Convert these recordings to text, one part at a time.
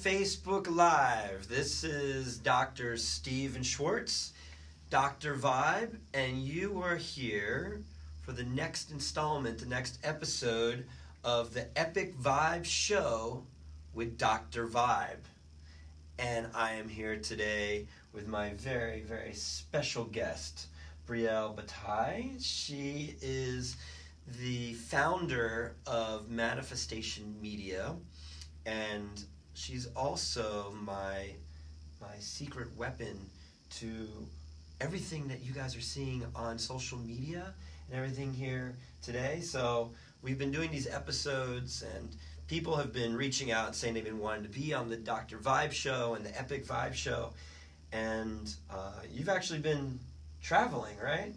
Facebook Live. This is Dr. Steve Schwartz, Dr. Vibe, and you are here for the next installment, the next episode of the Epic Vibe Show with Dr. Vibe. And I am here today with my very, very special guest, Brielle Bataille. She is the founder of Manifestation Media, and she's also my secret weapon to everything that you guys are seeing on social media and everything here today. So we've been doing these episodes, and people have been reaching out and saying they've been wanting to be on the Dr. Vibe Show and the Epic Vibe Show. And you've actually been traveling, right?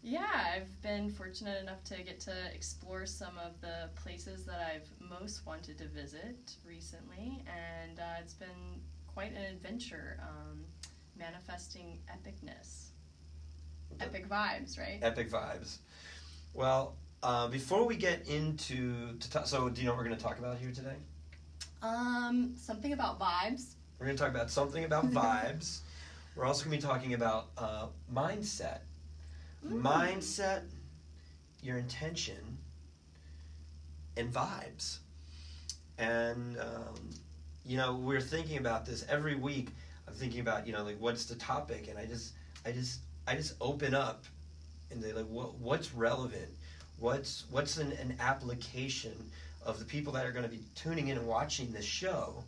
Yeah, I've been fortunate enough to get to explore some of the places that I've most wanted to visit recently, and it's been quite an adventure, manifesting epicness. Epic vibes, right? Epic vibes. Well, before we get into... So, do you know what we're going to talk about here today? Something about vibes. We're going to talk about something about vibes. We're also going to be talking about mindset. Mindset, your intention, and vibes. And we're thinking about this every week. I'm thinking about what's the topic, and I just open up and they what's relevant, what's an application of the people that are going to be tuning in and watching this show.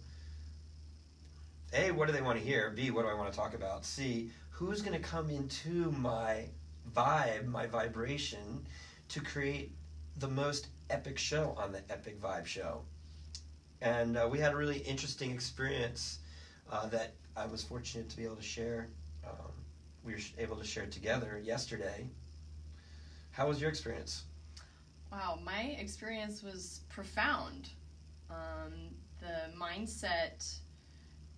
A, what do they want to hear? B, what do I want to talk about? C, who's going to come into my vibe, my vibration, to create the most epic show on the Epic Vibe Show. And we had a really interesting experience that I was fortunate to be able to share. We were able to share together yesterday. How was your experience? Wow, my experience was profound. The mindset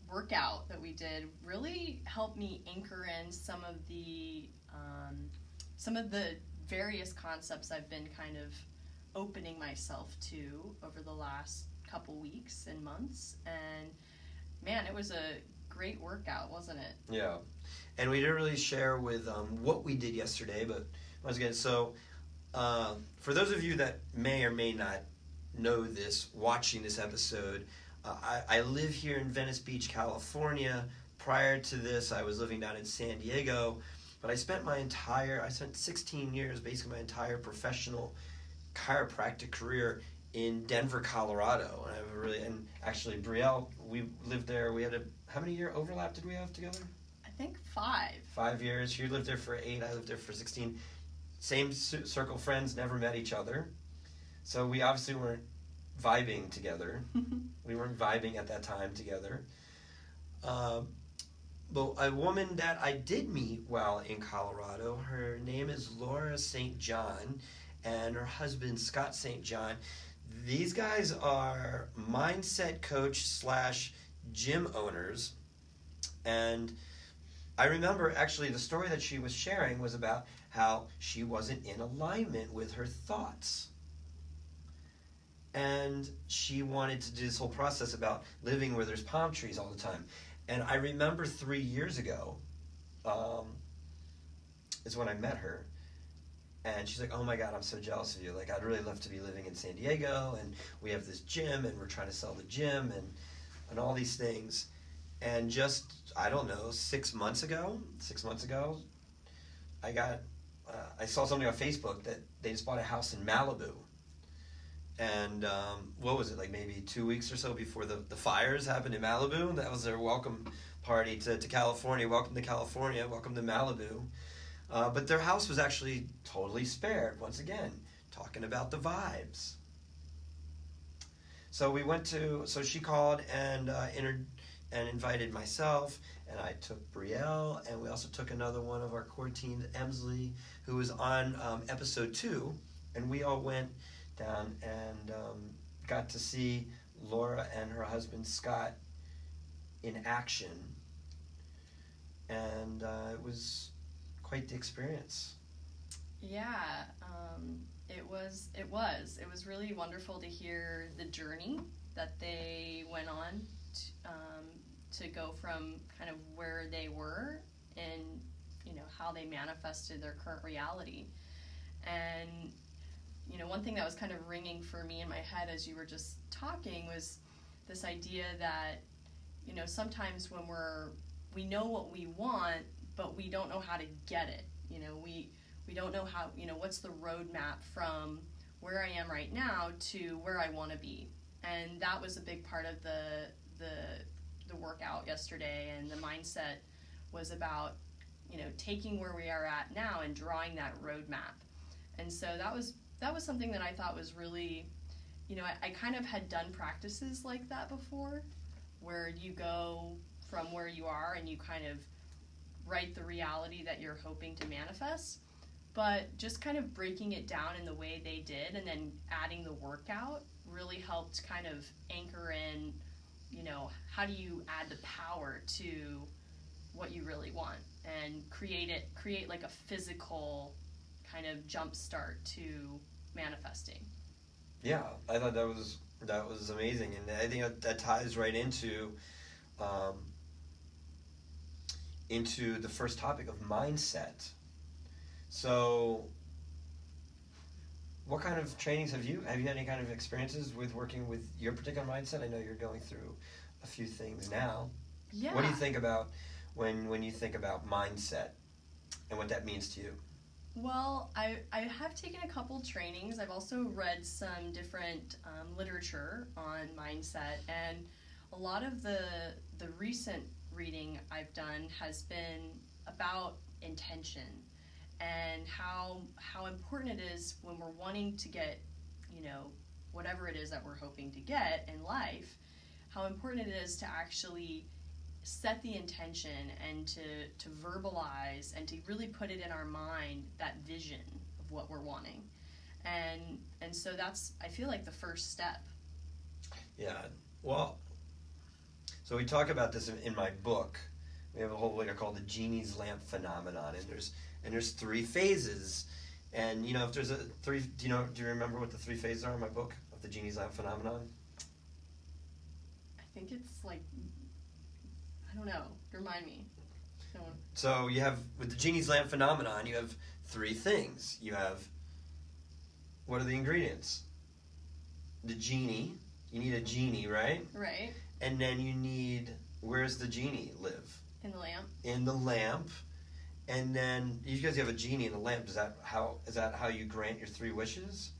workout that we did really helped me anchor in some of the various concepts I've been kind of opening myself to over the last couple weeks and months. And man, it was a great workout, wasn't it? Yeah. And we didn't really share with what we did yesterday, but once again, so for those of you that may or may not know this, watching this episode, I live here in Venice Beach, California. Prior to this, I was living down in San Diego, but I spent 16 years, basically my entire professional chiropractic career in Denver, Colorado. And actually, Brielle, we lived there. We had how many year overlap did we have together? I think 5. 5 years. You lived there for 8. I lived there for 16. Same circle friends, never met each other. So we obviously weren't vibing together. We weren't vibing at that time together. But a woman that I did meet while in Colorado, her name is Laura St. John, and her husband, Scott St. John. These guys are mindset coach / gym owners. And I remember actually the story that she was sharing was about how she wasn't in alignment with her thoughts. And she wanted to do this whole process about living where there's palm trees all the time. And I remember 3 years ago is when I met her. And she's like, oh my God, I'm so jealous of you. Like, I'd really love to be living in San Diego, and we have this gym, and we're trying to sell the gym, and all these things. And just, I don't know, 6 months ago, I saw something on Facebook that they just bought a house in Malibu. And what was it, like maybe 2 weeks or so before the fires happened in Malibu? That was their welcome party to California. Welcome to California. Welcome to Malibu. But their house was actually totally spared. Once again, talking about the vibes. So so she called and invited myself, and I took Brielle, and we also took another one of our core team, Emsley, who was on episode 2, and we all went down and got to see Laura and her husband Scott in action, and it was quite the experience. Yeah, it was. It was really wonderful to hear the journey that they went on to go from kind of where they were and, you know, how they manifested their current reality. And, you know, one thing that was kind of ringing for me in my head as you were just talking was this idea that, you know, sometimes when we know what we want, but we don't know how to get it. You know, we don't know how, you know, what's the roadmap from where I am right now to where I want to be. And that was a big part of the workout yesterday, and the mindset was about, you know, taking where we are at now and drawing that roadmap. And so that was something that I thought was really, you know, I kind of had done practices like that before, where you go from where you are and you kind of write the reality that you're hoping to manifest, but just kind of breaking it down in the way they did and then adding the workout really helped kind of anchor in, you know, how do you add the power to what you really want and create like a physical kind of jump start to manifesting. Yeah, I thought that was amazing, and I think that ties right into the first topic of mindset. So, what kind of trainings have you had any kind of experiences with working with your particular mindset? I know you're going through a few things now. Yeah. What do you think about when you think about mindset and what that means to you? Well, I have taken a couple trainings. I've also read some different literature on mindset, and a lot of the recent reading I've done has been about intention and how important it is when we're wanting to get, you know, whatever it is that we're hoping to get in life, how important it is to actually set the intention and to verbalize and to really put it in our mind, that vision of what we're wanting. And so that's, I feel like, the first step. Yeah, well, so we talk about this in my book. We have a whole thing called the genie's lamp phenomenon, and there's 3 phases. And you know, if there's do you remember what the 3 phases are in my book of the genie's lamp phenomenon? I think it's like, I don't know. Remind me. No. So you have, with the genie's lamp phenomenon, you have 3 things. You have, what are the ingredients? The genie. You need a genie, right? Right. And then you need, where's the genie live? In the lamp. In the lamp. And then, you guys have a genie in the lamp. Is that how you grant your 3 wishes?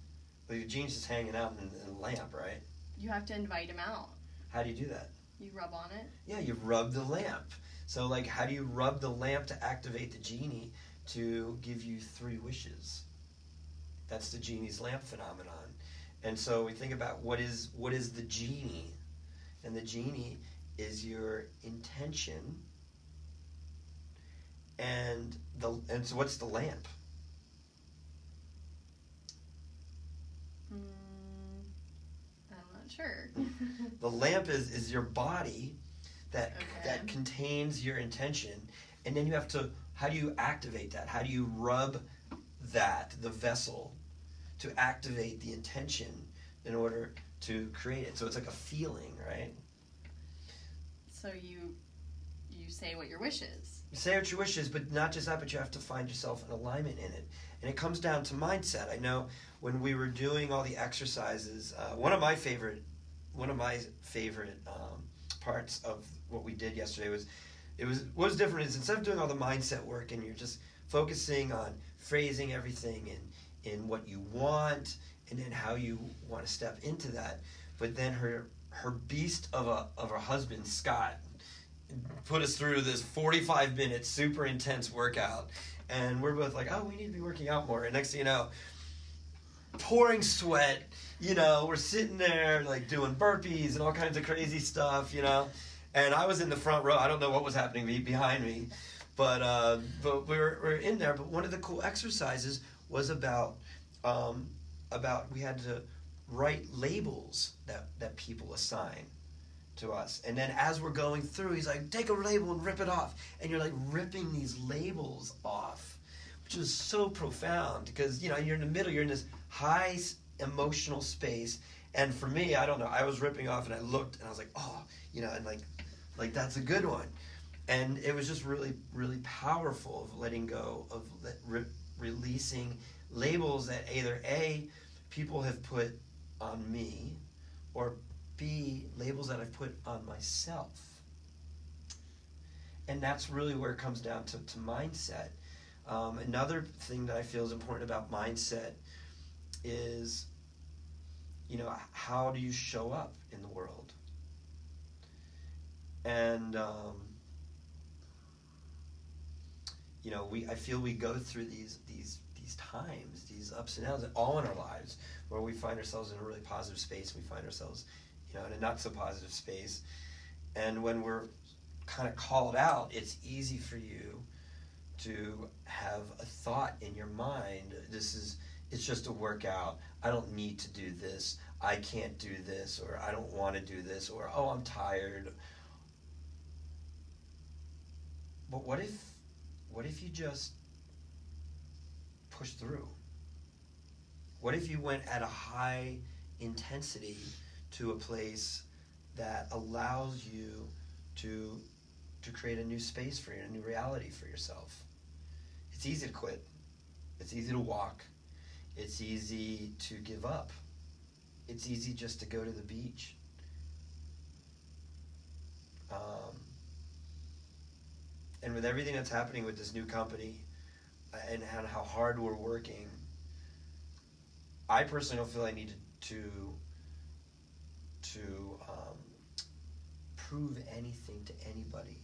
Well, your genie's just hanging out in the lamp, right? You have to invite him out. How do you do that? You rub on it? Yeah, you rub the lamp. So, like, how do you rub the lamp to activate the genie to give you 3 wishes? That's the genie's lamp phenomenon. And so we think about what is the genie? And the genie is your intention. And so what's the lamp? I'm not sure. The lamp is your body that Okay. contains your intention, and then you have to, how do you activate that? How do you rub the vessel, to activate the intention in order to create it? So it's like a feeling, right? So you say what your wish is. You say what your wish is, but not just that, but you have to find yourself an alignment in it. And it comes down to mindset. I know when we were doing all the exercises, one of my favorite parts of what we did yesterday was, what was different is, instead of doing all the mindset work and you're just focusing on phrasing everything in what you want and then how you want to step into that, but then her beast of a husband, Scott, put us through this 45-minute super intense workout, and we're both like, oh, we need to be working out more. And next thing you know, pouring sweat, you know, we're sitting there like doing burpees and all kinds of crazy stuff, you know. And I was in the front row. I don't know what was happening behind me, but we were in there. But one of the cool exercises was about we had to write labels that people assign to us. And then as we're going through, he's like, take a label and rip it off. And you're like ripping these labels off, which is so profound because, you know, you're in the middle, you're in this high emotional space. And for me, I don't know, I was ripping off and I looked and I was like, oh, you know, and like Like, that's a good one. And it was just really, really powerful of letting go, of releasing labels that either A, people have put on me, or B, labels that I've put on myself. And that's really where it comes down to mindset. Another thing that I feel is important about mindset is, how do you show up in the world? And, I feel we go through these times, these ups and downs, all in our lives, where we find ourselves in a really positive space, we find ourselves, in a not so positive space. And when we're kind of called out, it's easy for you to have a thought in your mind, it's just a workout, I don't need to do this, I can't do this, or I don't want to do this, or I'm tired. But what if you just push through? What if you went at a high intensity to a place that allows you to create a new space for you, a new reality for yourself? It's easy to quit. It's easy to walk. It's easy to give up. It's easy just to go to the beach. And with everything that's happening with this new company and how hard we're working, I personally don't feel I need to prove anything to anybody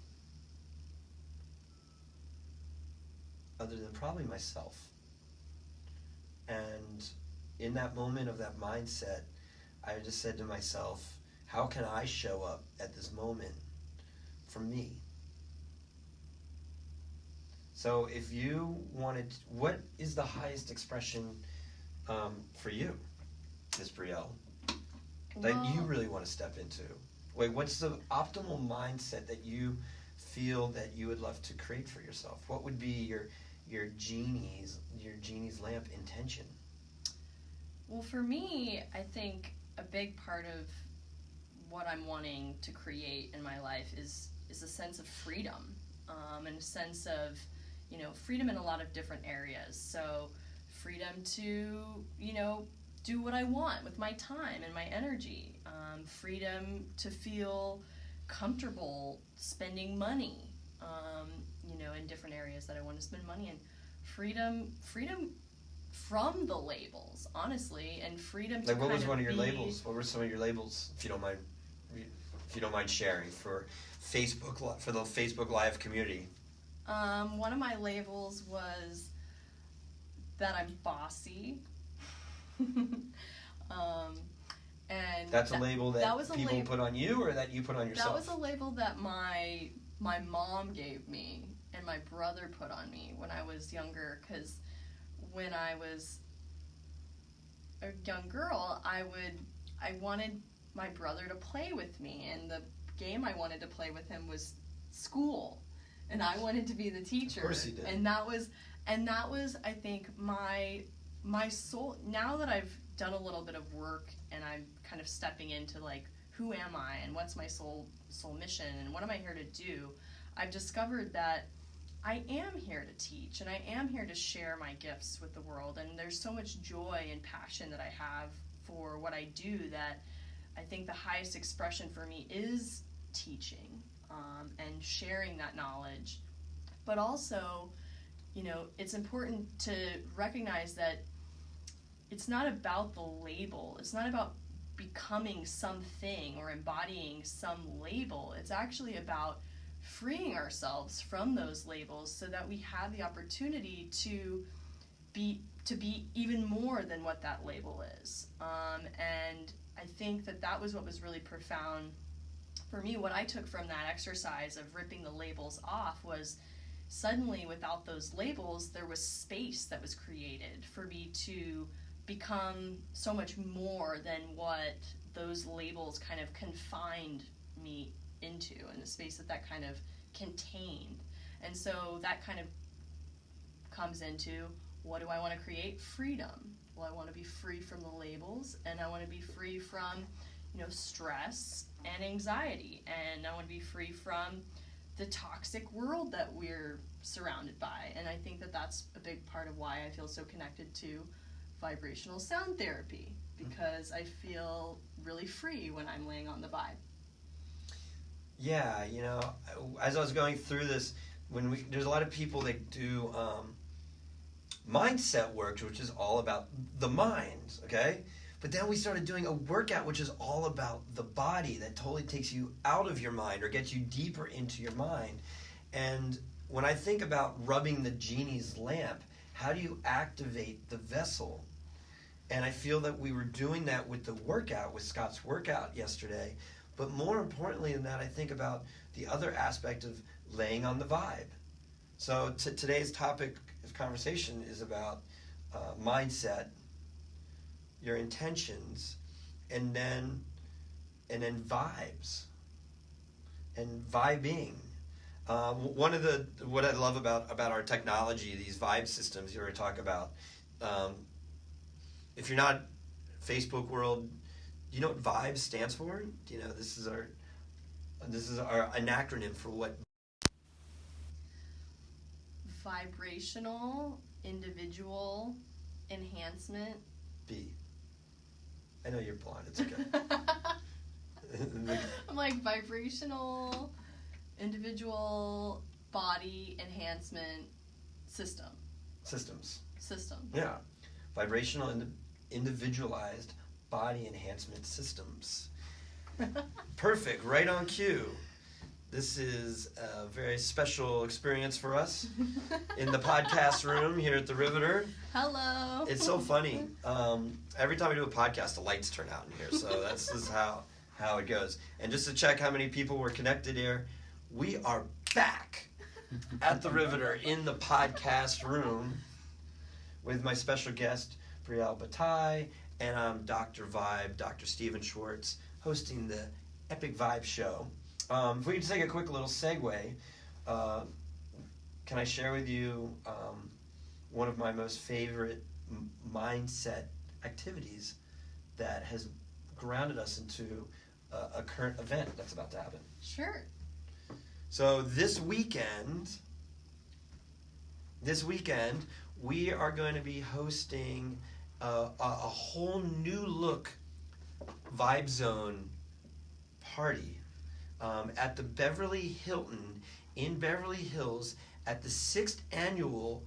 other than probably myself. And in that moment of that mindset, I just said to myself, how can I show up at this moment for me? So if you wanted, what is the highest expression for you, Ms. Brielle, that you really want to step into? What's the optimal mindset that you feel that you would love to create for yourself? What would be your genie's lamp intention? Well, for me, I think a big part of what I'm wanting to create in my life is a sense of freedom, and a sense of, freedom in a lot of different areas. So freedom to, do what I want with my time and my energy. Freedom to feel comfortable spending money, in different areas that I want to spend money in. Freedom from the labels, honestly, and freedom to what was one of your labels? What were some of your labels, if you don't mind sharing, for the Facebook Live community? One of my labels was that I'm bossy. And that's a label that people put on you, or that you put on yourself? That was a label that my mom gave me and my brother put on me when I was younger, because when I was a young girl, I wanted my brother to play with me, and the game I wanted to play with him was school, and I wanted to be the teacher. Of course you did. And that was I think my soul. Now that I've done a little bit of work and I'm kind of stepping into who am I and what's my soul mission and what am I here to do, I've discovered that I am here to teach, and I am here to share my gifts with the world, and there's so much joy and passion that I have for what I do that I think the highest expression for me is teaching, and sharing that knowledge. But also, it's important to recognize that it's not about the label. It's not about becoming something or embodying some label. It's actually about freeing ourselves from those labels so that we have the opportunity to be even more than what that label is. And I think that was what was really profound for me. What I took from that exercise of ripping the labels off was, suddenly without those labels, there was space that was created for me to become so much more than what those labels kind of confined me into, in the space that kind of contained. And so that kind of comes into, what do I want to create? Freedom. Well, I want to be free from the labels, and I want to be free from, stress and anxiety, and I want to be free from the toxic world that we're surrounded by. And I think that that's a big part of why I feel so connected to vibrational sound therapy, because I feel really free when I'm laying on the vibe. Yeah, as I was going through this, there's a lot of people that do mindset work, which is all about the mind, okay? But then we started doing a workout which is all about the body, that totally takes you out of your mind or gets you deeper into your mind. And when I think about rubbing the genie's lamp, how do you activate the vessel? And I feel that we were doing that with the workout, with Scott's workout yesterday. But more importantly than that, I think about the other aspect of laying on the vibe. So today's topic of conversation is about mindset, your intentions, and then vibes and vibing. What I love about our technology, these vibe systems you were talking about. If you're not Facebook world, do you know what vibes stands for? Do you know this is our an acronym for what? Vibrational individual enhancement. B. I know you're blonde. It's okay. I'm like vibrational individual body enhancement systems. Yeah. Vibrational individualized body enhancement systems. Perfect. Right on cue. This is a very special experience for us in the podcast room here at the Riveter. Hello. It's so funny. Every time we do a podcast, the lights turn out in here. So this is how it goes. And just to check how many people were connected here, we are back at the Riveter in the podcast room with my special guest, Brielle Bataille, and I'm Dr. Vibe, Dr. Stephen Schwartz, hosting the Epic Vibe Show. If we could take a quick little segue, can I share with you one of my most favorite mindset activities that has grounded us into a current event that's about to happen? Sure. So this weekend, we are going to be hosting a whole new look Vibe Zone party at the Beverly Hilton in Beverly Hills at the 6th annual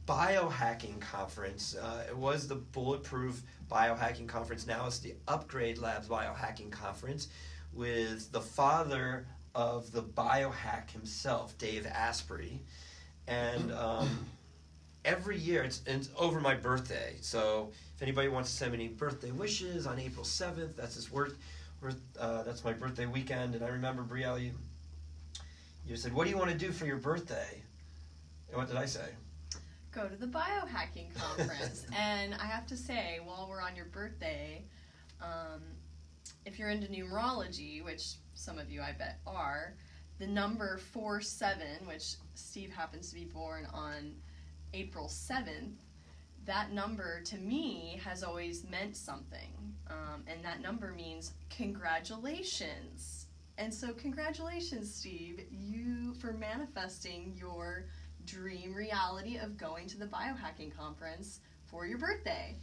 biohacking conference. It was the Bulletproof Biohacking Conference. Now it's the Upgrade Labs Biohacking Conference with the father of the biohack himself, Dave Asprey. And every year, it's over my birthday. So if anybody wants to send me any birthday wishes on April 7th, that's that's my birthday weekend. And I remember, Brielle, you said, what do you want to do for your birthday? And what did I say? Go to the biohacking conference. And I have to say, while we're on your birthday, if you're into numerology, which some of you I bet are, the number 47, which Steve happens to be born on April 7th, that number to me has always meant something. And that number means congratulations. And so congratulations, Steve, you for manifesting your dream reality of going to the biohacking conference for your birthday.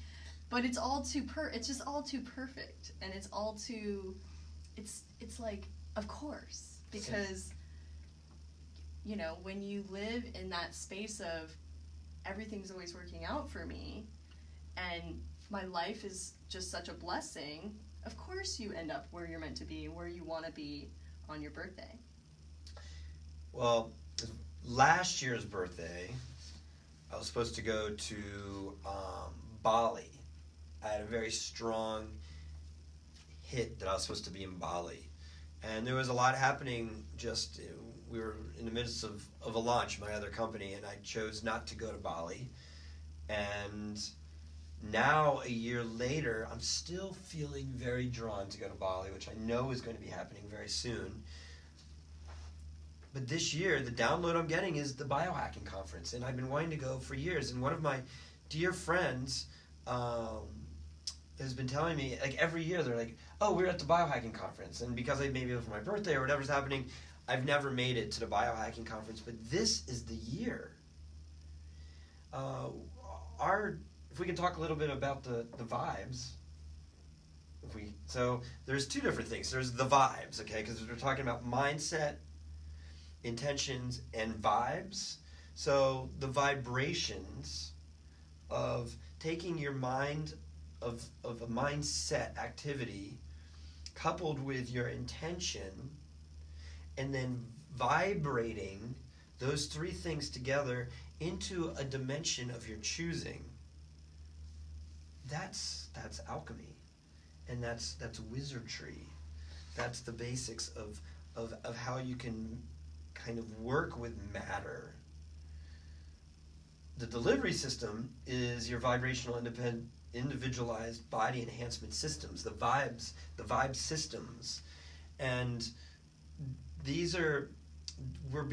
But it's all too it's just all too perfect, and it's all too it's like, of course, because when you live in that space of everything's always working out for me and my life is just such a blessing, of course you end up where you're meant to be, where you want to be on your birthday. Well, last year's birthday, I was supposed to go to Bali. I had a very strong hit that I was supposed to be in Bali. And there was a lot happening. We were in the midst of a launch, my other company, and I chose not to go to Bali. And now, a year later, I'm still feeling very drawn to go to Bali, which I know is going to be happening very soon. But this year, the download I'm getting is the biohacking conference, and I've been wanting to go for years. And one of my dear friends, has been telling me, like, every year they're like, oh, we're at the biohacking conference, and because maybe it was my birthday or whatever's happening, I've never made it to the biohacking conference, but this is the year. If we can talk a little bit about the vibes. So there's two different things. There's the vibes, okay, because we're talking about mindset, intentions, and vibes. So the vibrations of taking your mind of a mindset activity coupled with your intention and then vibrating those three things together into a dimension of your choosing. That's alchemy, and that's wizardry. That's the basics of how you can kind of work with matter. The delivery system is your vibrational individualized body enhancement systems, the vibe systems, and these are we're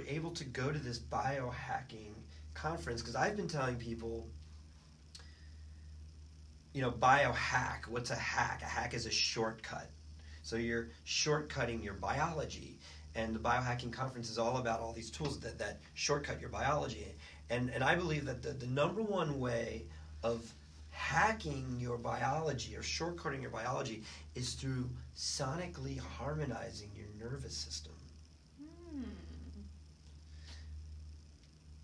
able to go to this biohacking conference because I've been telling people, biohack. What's a hack? A hack is a shortcut. So you're shortcutting your biology, and the biohacking conference is all about all these tools that shortcut your biology. And I believe that the number one way of hacking your biology or shortcutting your biology is through sonically harmonizing your nervous system.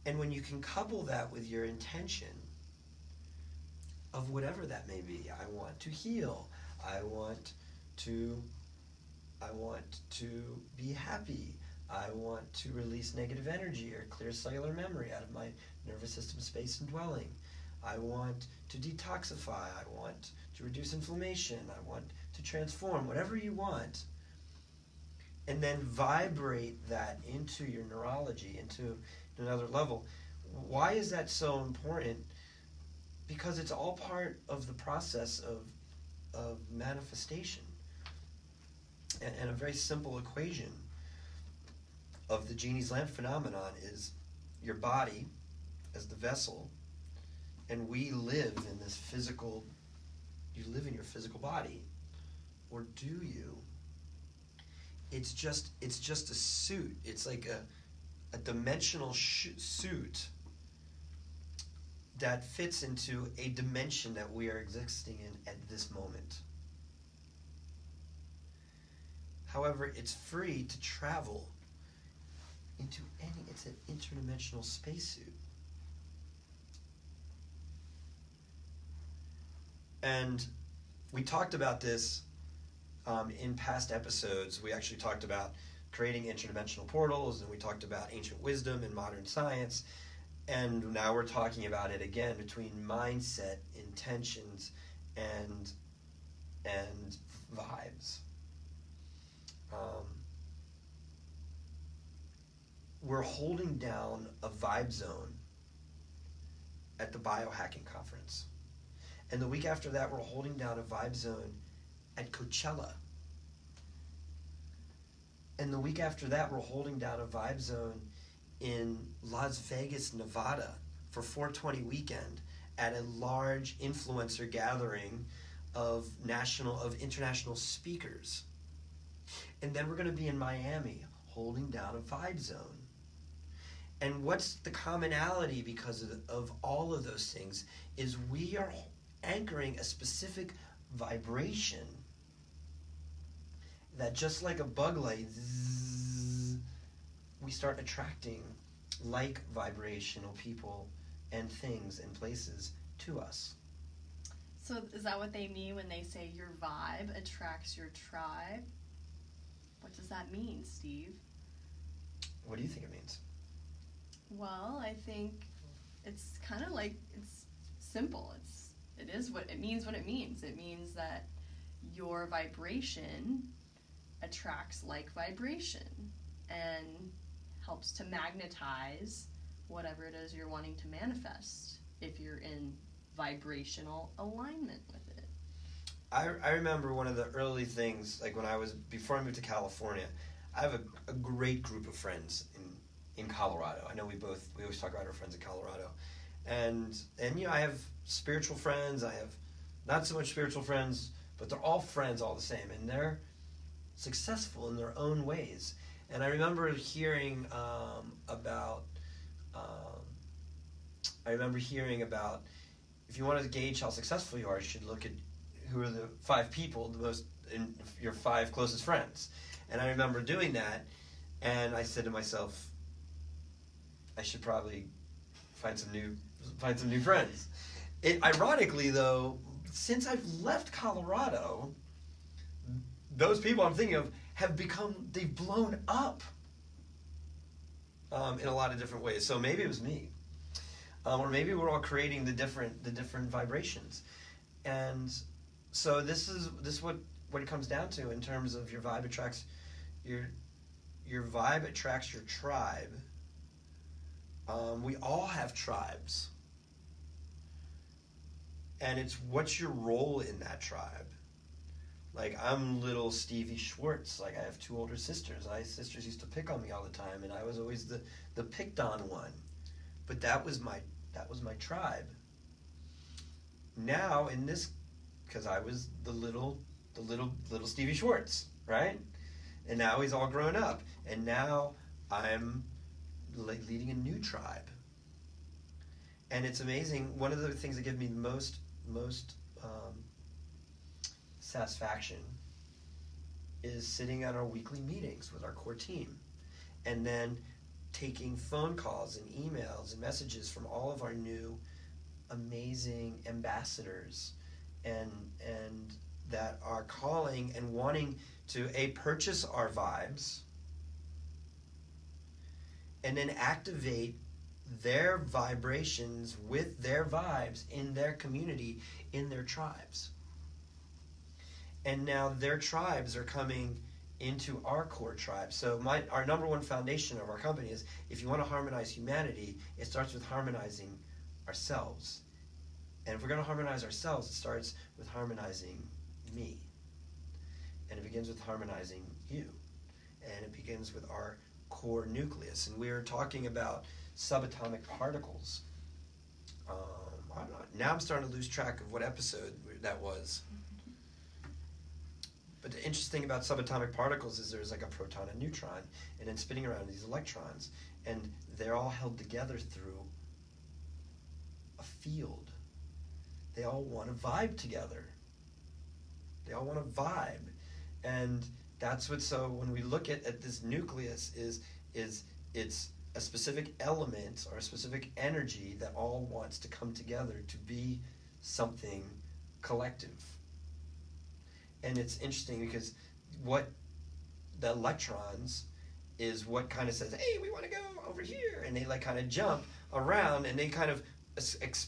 And when you can couple that with your intention of whatever that may be, I want to heal, I want to be happy, I want to release negative energy or clear cellular memory out of my nervous system space and dwelling, I want to detoxify, I want to reduce inflammation, I want to transform, whatever you want, and then vibrate that into your neurology, into another level. Why is that so important? Because it's all part of the process of manifestation. And a very simple equation of the genie's lamp phenomenon is your body as the vessel, and we live in this physical, you live in your physical body, or do you? It's just a suit. It's like a dimensional suit that fits into a dimension that we are existing in at this moment. However, it's free to travel into it's an interdimensional spacesuit. And we talked about this in past episodes. We actually talked about creating interdimensional portals, and we talked about ancient wisdom and modern science. And now we're talking about it again between mindset, intentions, and vibes. We're holding down a vibe zone at the biohacking conference. And the week after that, we're holding down a vibe zone at Coachella. And the week after that, we're holding down a vibe zone in Las Vegas, Nevada for 420 weekend at a large influencer gathering of international speakers. And then we're going to be in Miami holding down a vibe zone. And what's the commonality because of all of those things is we are anchoring a specific vibration that, just like a bug light, we start attracting like vibrational people and things and places to us. So is that what they mean when they say your vibe attracts your tribe? What does that mean, Steve? What do you think it means? Well, I think it's kind of like, it's simple. It is what it means. What it means. It means that your vibration attracts like vibration and helps to magnetize whatever it is you're wanting to manifest if you're in vibrational alignment with it. I remember one of the early things, like before I moved to California, I have a great group of friends in Colorado. I know we always talk about our friends in Colorado. And I have spiritual friends, I have not so much spiritual friends, but they're all friends all the same, and they're successful in their own ways. And I remember hearing about if you want to gauge how successful you are, you should look at who are the 5 people, your 5 closest friends. And I remember doing that, and I said to myself, I should probably find some new friends. Ironically, though, since I've left Colorado, those people I'm thinking of they've blown up in a lot of different ways. So maybe it was me, or maybe we're all creating the different vibrations, and so this is what it comes down to in terms of your vibe attracts your vibe attracts your tribe. We all have tribes, and it's what's your role in that tribe. Like, I'm little Stevie Schwartz. Like, I have 2 older sisters. My sisters used to pick on me all the time, and I was always the picked on one. But that was my tribe. Now, because I was the little Stevie Schwartz, right? And now he's all grown up, and now I'm leading a new tribe. And it's amazing. One of the things that give me the most satisfaction is sitting at our weekly meetings with our core team, and then taking phone calls and emails and messages from all of our new amazing ambassadors and that are calling and wanting to purchase our vibes and then activate their vibrations with their vibes in their community, in their tribes. And now their tribes are coming into our core tribe. So our number one foundation of our company is, if you want to harmonize humanity, it starts with harmonizing ourselves. And if we're going to harmonize ourselves, it starts with harmonizing me. And it begins with harmonizing you. And it begins with our core nucleus. And we are talking about subatomic particles. Now I'm starting to lose track of what episode that was. But the interesting about subatomic particles is there's like a proton and neutron, and then spinning around these electrons, and they're all held together through a field. They all want to vibe together. They all want to vibe. And that's so when we look at this nucleus is it's a specific element or a specific energy that all wants to come together to be something collective. And it's interesting because what the electrons is what kind of says, hey, we want to go over here. And they like kind of jump around, and they kind of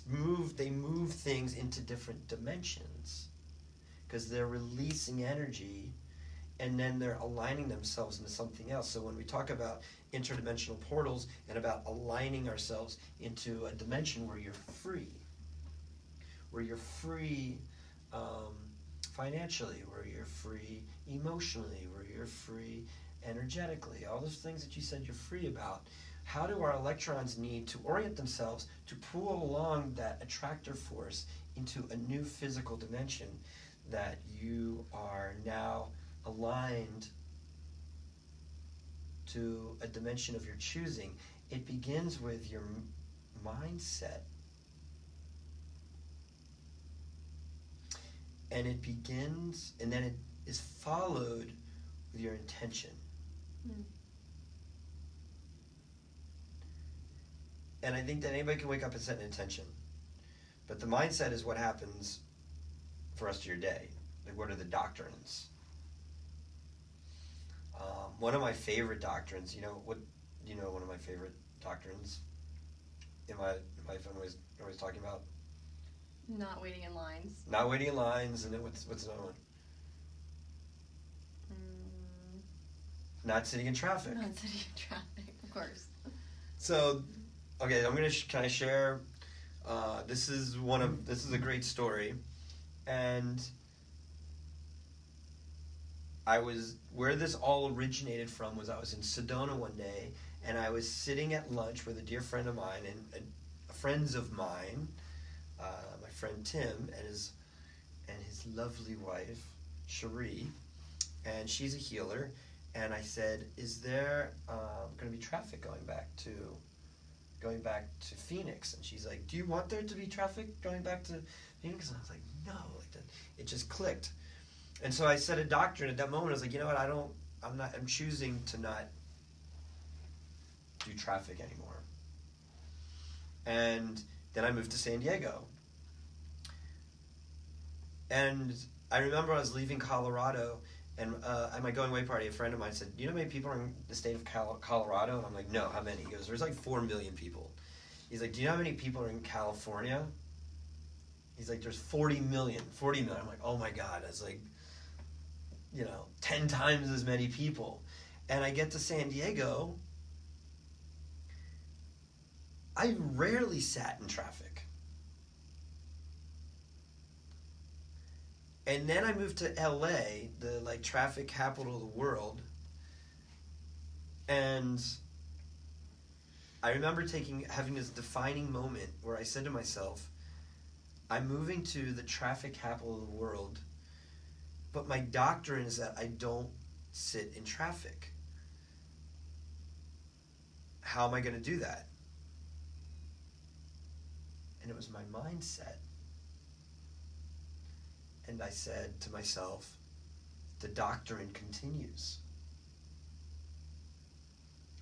move things into different dimensions because they're releasing energy, and then they're aligning themselves into something else. So when we talk about interdimensional portals and about aligning ourselves into a dimension where you're free financially, where you're free emotionally, where you're free energetically, all those things that you said you're free about. How do our electrons need to orient themselves to pull along that attractor force into a new physical dimension that you are now aligned to a dimension of your choosing? It begins with your mindset. And it begins, and then it is followed with your intention. And I think that anybody can wake up and set an intention. But the mindset is what happens for us to your day. Like, what are the doctrines? One of my favorite doctrines, one of my favorite doctrines? Am I always talking about? Not waiting in lines. Not waiting in lines, and then what's another one? Not sitting in traffic. Not sitting in traffic, of course. So, okay, I'm gonna kind of share. This is a great story, and where this all originated from was I was in Sedona one day, and I was sitting at lunch with a dear friend of mine and friends of mine. My friend Tim and and his lovely wife, Cherie, and she's a healer. And I said, "Is there going to be traffic going back to Phoenix?" And she's like, "Do you want there to be traffic going back to Phoenix?" And I was like, "No." Like that, it just clicked. And so I said a doctrine at that moment. I was like, "You know what? I'm choosing to not do traffic anymore." And then I moved to San Diego. And I remember I was leaving Colorado, and at my going away party, a friend of mine said, "You know how many people are in the state of Colorado?" And I'm like, "No, how many?" He goes, "There's like 4 million people." He's like, "Do you know how many people are in California?" He's like, "There's 40 million. 40 million. I'm like, "Oh my God." I was like, 10 times as many people. And I get to San Diego. I rarely sat in traffic. And then I moved to LA, the traffic capital of the world. And I remember having this defining moment where I said to myself, I'm moving to the traffic capital of the world, but my doctrine is that I don't sit in traffic. How am I going to do that? And it was my mindset. And I said to myself, the doctrine continues.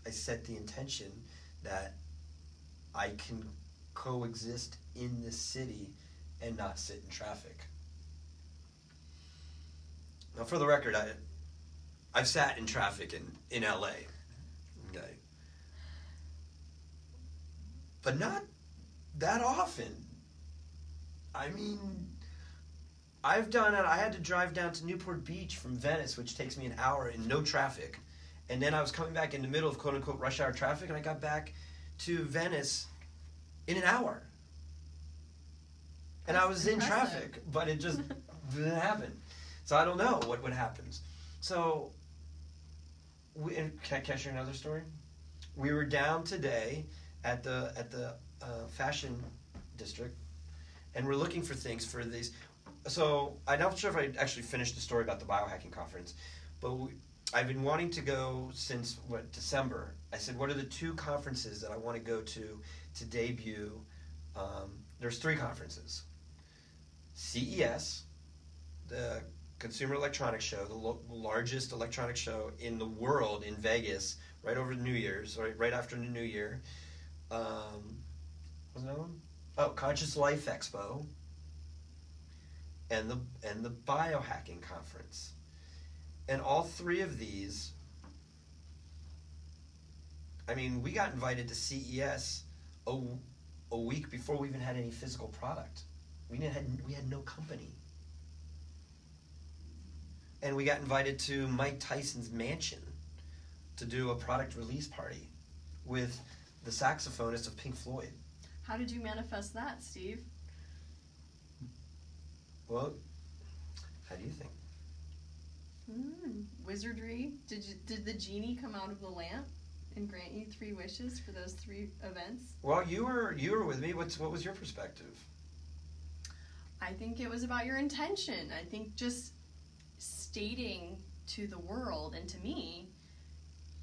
I set the intention that I can coexist in this city and not sit in traffic. Now, for the record, I've sat in traffic in LA, okay, but not that often. I mean, I've done it. I had to drive down to Newport Beach from Venice, which takes me an hour in no traffic. And then I was coming back in the middle of quote-unquote rush hour traffic, and I got back to Venice in an hour. And I was in traffic, but it just didn't happen. So I don't know what happens. So, can I share another story? We were down today at the fashion district, and we're looking for things for these. So I'm not sure if I actually finished the story about the biohacking conference, but I've been wanting to go since December. I said, what are the 2 conferences that I want to go to debut? There's 3 conferences. CES, the Consumer Electronics Show, the largest electronics show in the world in Vegas, right over New Year's, right after the New Year. What's another one? Oh, Conscious Life Expo. And the biohacking conference. And all 3 of these, I mean, we got invited to CES a week before we even had any physical product. We had no company. And we got invited to Mike Tyson's mansion to do a product release party with the saxophonist of Pink Floyd. How did you manifest that, Steve? Well, how do you think? Wizardry. Did the genie come out of the lamp and grant you 3 wishes for those 3 events? Well, you were with me. What was your perspective? I think it was about your intention. I think just stating to the world and to me,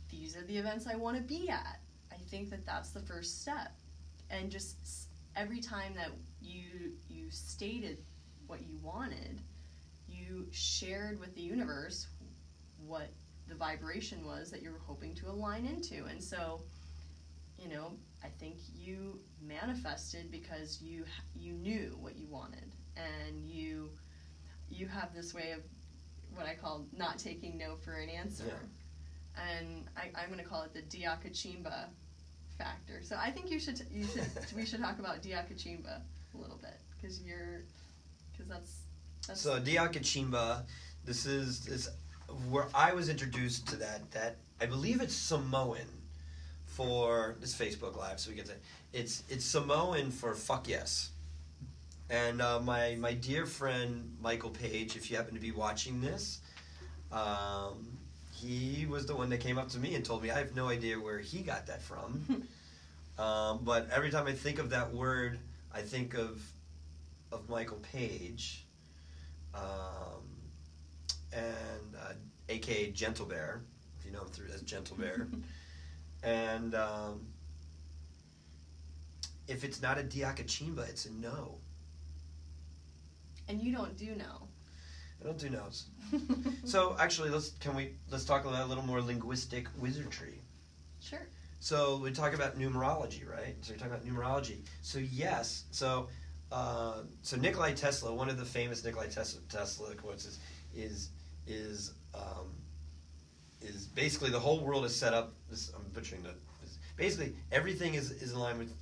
these are the events I want to be at. I think that that's the first step. And just every time that you stated what you wanted, you shared with the universe what the vibration was that you were hoping to align into. And so, I think you manifested because you knew what you wanted, and you have this way of what I call not taking no for an answer. Yeah. And I'm going to call it the Diakachimba factor. So I think we should talk about Diakachimba a little bit, because that's so Diakachimba. This is where I was introduced to that I believe it's Samoan for this Facebook Live, so we get to it's Samoan for fuck yes. And my dear friend Michael Page, if you happen to be watching this, he was the one that came up to me and told me. I have no idea where he got that from. But every time I think of that word, I think of Michael Page. and aka Gentle Bear, if you know him as Gentle Bear. And if it's not a diakachimba, it's a no. And you don't do no. I don't do no's. So actually, let's talk about a little more linguistic wizardry. Sure. So we talk about numerology, right? So you're talking about numerology. So yes. So Nikolai Tesla, one of the famous Nikolai Tesla quotes is basically the whole world is set up. I'm butchering that. Basically, everything is in line with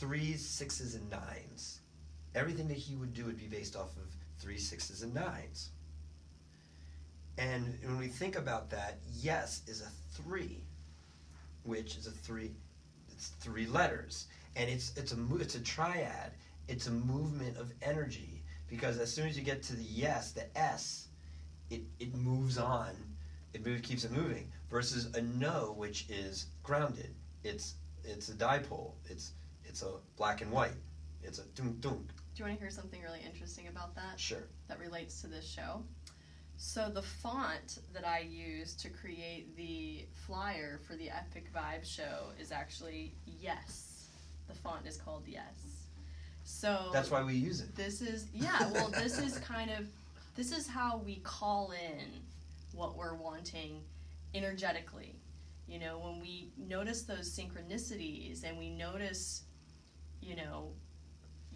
3s, 6s, and 9s. Everything that he would do would be based off of 3s, 6s, and 9s. And when we think about that, yes is a 3, which is a 3. It's 3 letters, and it's a triad. It's a movement of energy, because as soon as you get to the yes, the S, it moves on. Keeps it moving. Versus a no, which is grounded. It's a dipole. It's a black and white. It's a dunk dunk. Do you want to hear something really interesting about that? Sure. That relates to this show? So the font that I used to create the flyer for the Epic Vibe show is actually Yes. The font is called Yes. So that's why we use it. This is this is how we call in what we're wanting energetically. You know, when we notice those synchronicities and we notice,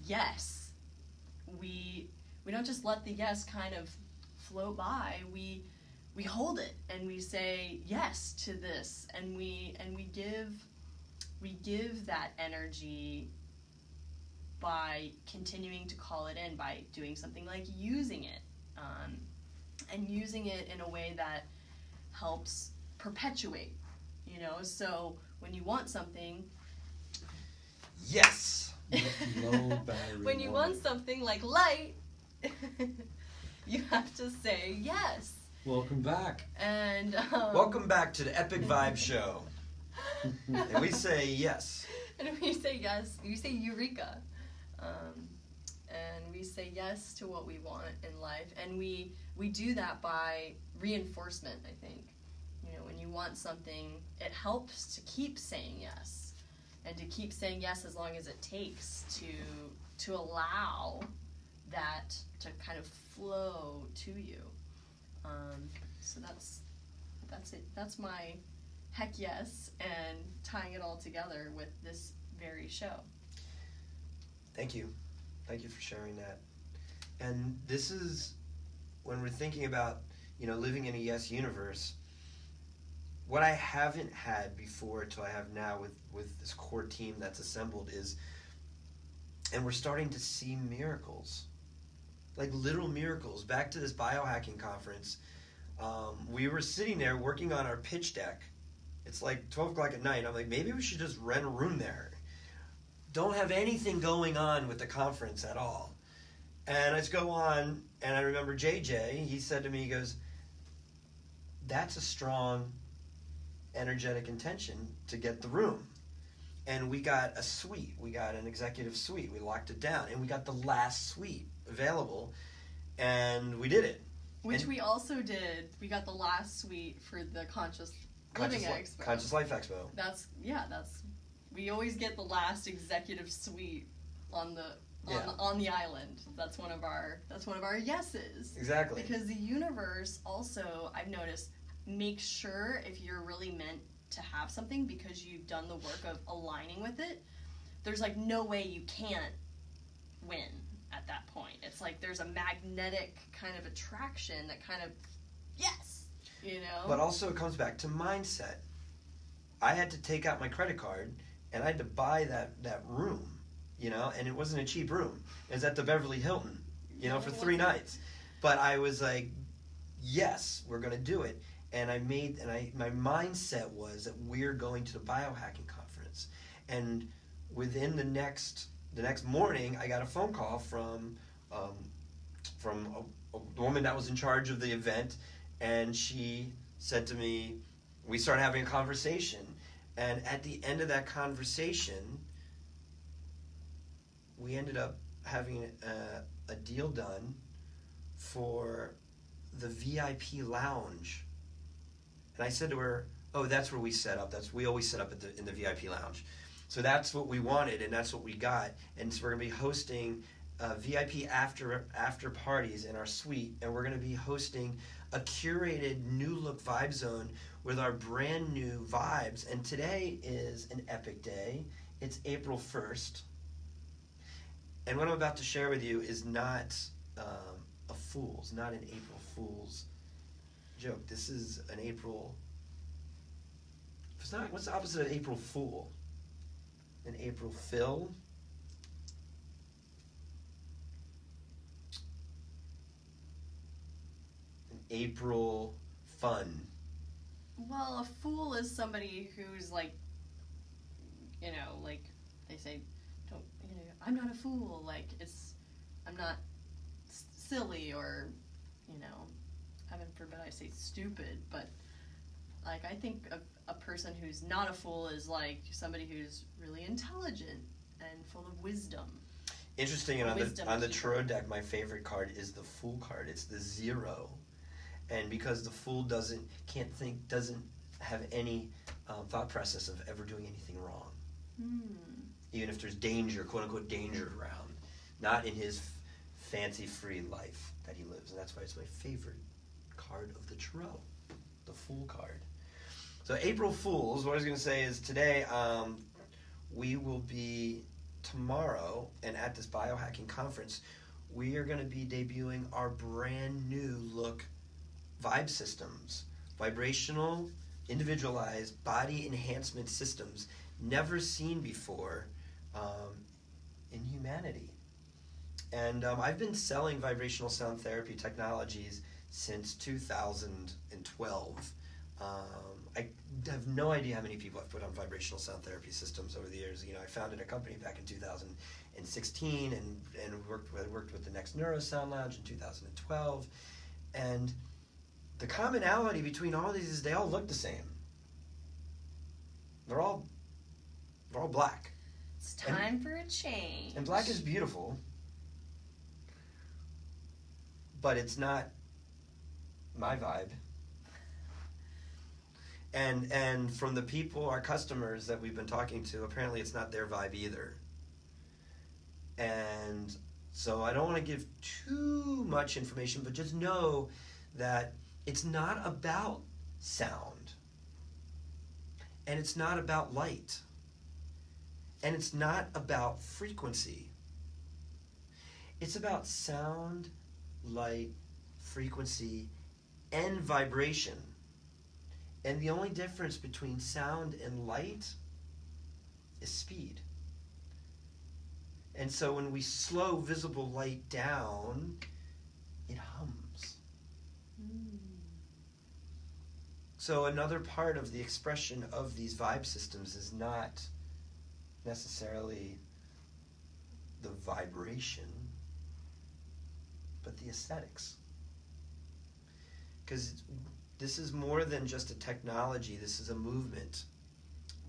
yes, we don't just let the yes kind of float by. We hold it and we say yes to this, and we give that energy by continuing to call it in, by doing something like using it, and using it in a way that helps perpetuate. So when you want something, yes. Low battery. When you want something like light, you have to say yes. Welcome back. And welcome back to the Epic Vibe show. And we say yes. And we say yes. You say eureka. And we say yes to what we want in life. And we do that by reinforcement, I think. When you want something, it helps to keep saying yes. And to keep saying yes as long as it takes to allow that to kind of flow to you. So that's it. That's my heck yes, and tying it all together with this very show. Thank you for sharing that. And this is when we're thinking about living in a yes universe. What I haven't had before till I have now with this core team that's assembled is, and we're starting to see miracles, like literal miracles. Back to this biohacking conference, we were sitting there working on our pitch deck. It's like 12 o'clock at night. I'm like, maybe we should just rent a room there. Don't have anything going on with the conference at all. And I just go on, and I remember JJ, he said to me, he goes, that's a strong energetic intention to get the room. And we got a suite. We got an executive suite. We locked it down, and we got the last suite available, and we did it. Which we also did. We got the last suite for the Conscious Living Expo. Conscious Life Expo. We always get the last executive suite on the island. That's one of our yeses. Exactly. Because the universe also, I've noticed, make sure if you're really meant to have something because you've done the work of aligning with it, there's like no way you can't win at that point. It's like there's a magnetic kind of attraction that kind of, yes, But also it comes back to mindset. I had to take out my credit card and I had to buy that room, and it wasn't a cheap room. It was at the Beverly Hilton, for 3 nights. But I was like, yes, we're going to do it. And my mindset was that we're going to the biohacking conference. And within the next morning, I got a phone call from a woman that was in charge of the event, and she said to me, we started having a conversation. And at the end of that conversation, we ended up having a deal done for the VIP lounge. And I said to her, "Oh, that's where we set up. We always set up in the VIP lounge." So that's what we wanted, and that's what we got. And so we're gonna be hosting VIP after parties in our suite, and we're gonna be hosting a curated new look vibe zone with our brand new vibes. And today is an epic day. It's April 1st, and what I'm about to share with you is not not an April Fool's joke. This is an April. It's not. What's the opposite of April Fool? An April Fill. An April Fun. Well, a fool is somebody who's like, like they say, don't, I'm not a fool. Like I'm not silly or, heaven forbid I say stupid, but like I think a person who's not a fool is like somebody who's really intelligent and full of wisdom. Interesting, and on the tarot deck, my favorite card is the Fool card. It's the 0, and because the Fool doesn't have any thought process of ever doing anything wrong, even if there's danger, quote unquote danger around, not in his fancy-free life that he lives, and that's why it's my favorite card of the tarot, the Fool card. So April Fools, what I was going to say is today we will be, tomorrow, and at this biohacking conference, we are going to be debuting our brand new look vibe systems, vibrational, individualized body enhancement systems never seen before in humanity. And I've been selling vibrational sound therapy technologies since 2012. I have no idea how many people I've put on vibrational sound therapy systems over the years. I founded a company back in 2016 and worked with the Next Neuro Sound Lounge in 2012. And the commonality between all of these is they all look the same. They're all black. It's time for a change. And black is beautiful, but it's not my vibe. And from the people, our customers that we've been talking to, apparently it's not their vibe either. And so I don't want to give too much information, but just know that it's not about sound. And it's not about light. And it's not about frequency. It's about sound, light, frequency, and vibration. And the only difference between sound and light is speed. And so when we slow visible light down, it hums. So another part of the expression of these vibe systems is not necessarily the vibration, but the aesthetics. Because this is more than just a technology, this is a movement.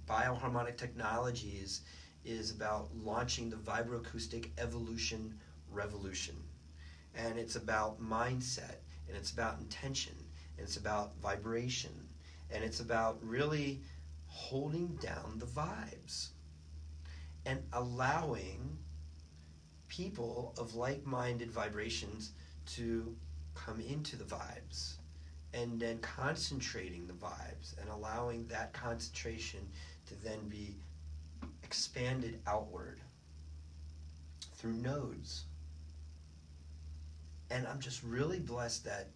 Bioharmonic Technologies is about launching the vibroacoustic evolution revolution. And it's about mindset, and it's about intention, and it's about vibration, and it's about really holding down the vibes and allowing people of like-minded vibrations to come into the vibes, and then concentrating the vibes and allowing that concentration to then be expanded outward through nodes. And I'm just really blessed that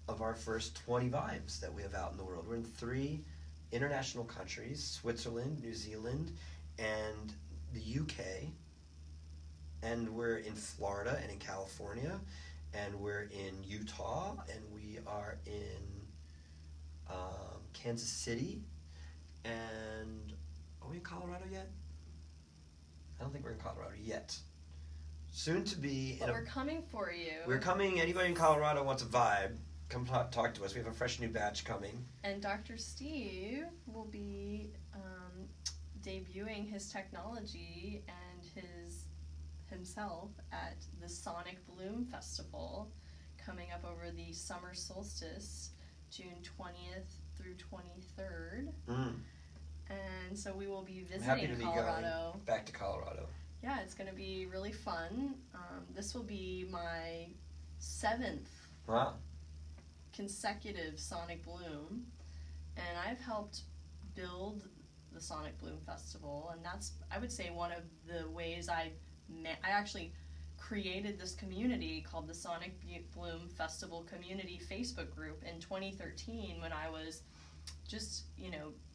of our first 20 vibes that we have out in the world. We're in 3 international countries, Switzerland, New Zealand, and the UK. And we're in Florida and in California, and we're in Utah, and we are in Kansas City, and are we in Colorado yet? I don't think we're in Colorado yet. Soon to be. But we're coming for you. We're coming. Anybody in Colorado wants a vibe, come talk to us. We have a fresh new batch coming. And Dr. Steve will be debuting his technology and himself at the Sonic Bloom Festival coming up over the summer solstice, June 20th through 23rd. And so we will be I'm happy visiting to be Colorado. going back to Colorado. Yeah, it's going to be really fun. This will be my 7th Wow. consecutive Sonic Bloom, and I've helped build the Sonic Bloom Festival, and that's, I would say, one of the ways I actually created this community called the Sonic Bloom Festival Community Facebook group in 2013, when I was just,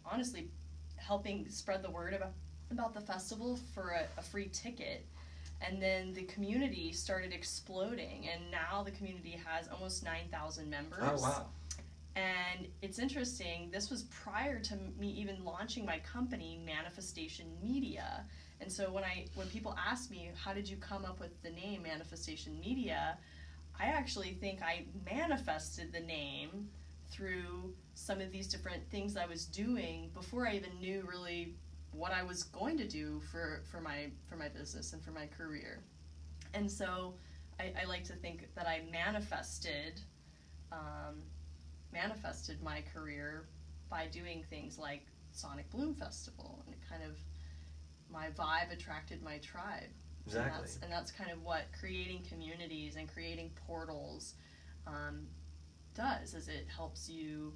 honestly helping spread the word about the festival for a free ticket. And then the community started exploding, and now the community has almost 9,000 members. Oh, wow. And it's interesting, this was prior to me even launching my company, Manifestation Media. And so when people ask me, how did you come up with the name Manifestation Media, I actually think I manifested the name through some of these different things I was doing before I even knew really what I was going to do for my business and for my career. And so I like to think that I manifested my career by doing things like Sonic Bloom Festival, and it kind of, my vibe attracted my tribe. Exactly. And that's kind of what creating communities and creating portals does, is it helps you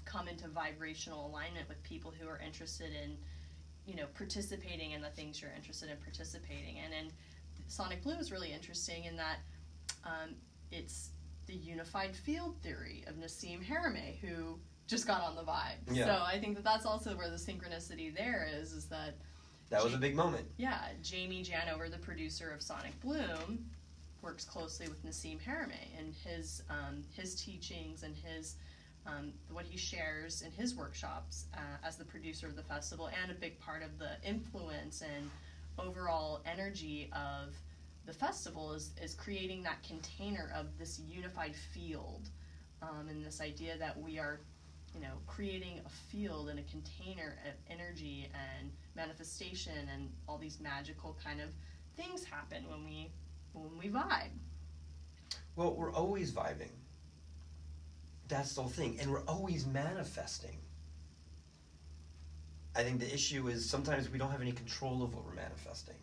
come into vibrational alignment with people who are interested in participating in the things you're interested in participating in. And Sonic Bloom is really interesting in that it's the unified field theory of Nassim Haramein, who just got on the vibe. Yeah. So I think that's also where the synchronicity there is that was a big moment. Yeah, Jamie Janover, the producer of Sonic Bloom, works closely with Nassim Haramein and his teachings and his what he shares in his workshops as the producer of the festival, and a big part of the influence and overall energy of the festival is creating that container of this unified field, and this idea that we are creating a field and a container of energy and manifestation, and all these magical kind of things happen when we vibe. Well, we're always vibing. That's the whole thing. And we're always manifesting. I think the issue is sometimes we don't have any control of what we're manifesting.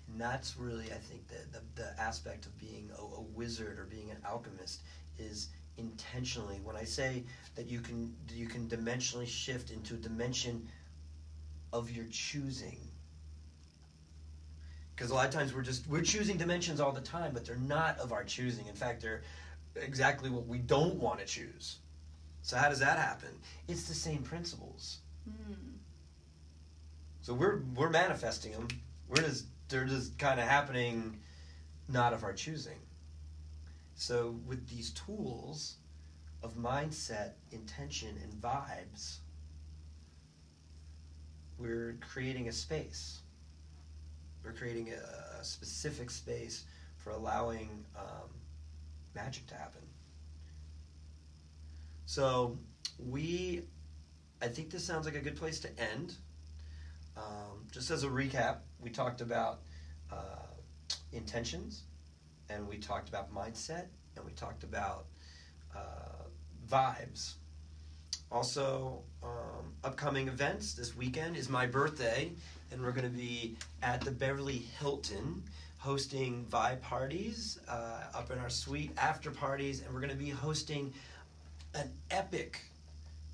And that's really, I think, the aspect of being a wizard or being an alchemist is intentionally. When I say that you can dimensionally shift into a dimension of your choosing. Because a lot of times we're choosing dimensions all the time, but they're not of our choosing. In fact, they're exactly what we don't want to choose. So how does that happen? It's the same principles. So we're manifesting them. They're just kind of happening, not of our choosing. So with these tools of mindset, intention, and vibes, we're creating a space. We're creating a specific space for allowing magic to happen. So I think this sounds like a good place to end. Just as a recap, we talked about intentions, and we talked about mindset, and we talked about vibes. Also, upcoming events. This weekend is my birthday, and we're going to be at the Beverly Hilton hosting vibe parties up in our suite, after parties, and we're going to be hosting an epic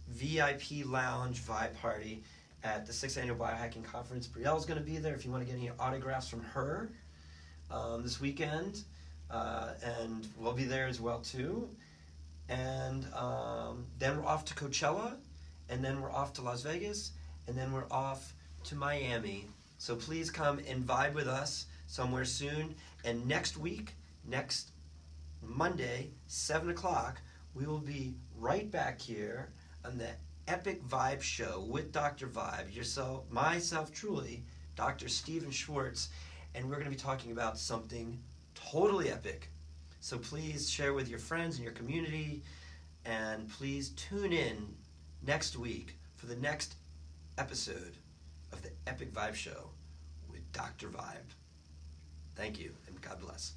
VIP lounge vibe party at the 6th Annual Biohacking Conference. Brielle's going to be there if you want to get any autographs from her this weekend, and we'll be there as well too. And then we're off to Coachella, and then we're off to Las Vegas, and then we're off to Miami. So please come and vibe with us somewhere soon. And next week, next Monday, 7 o'clock, we will be right back here on the Epic Vibe Show with Dr. Vibe, myself truly, Dr. Stephen Schwartz, and we're going to be talking about something totally epic. So please share with your friends and your community, and please tune in next week for the next episode of the Epic Vibe Show with Dr. Vibe. Thank you, and God bless.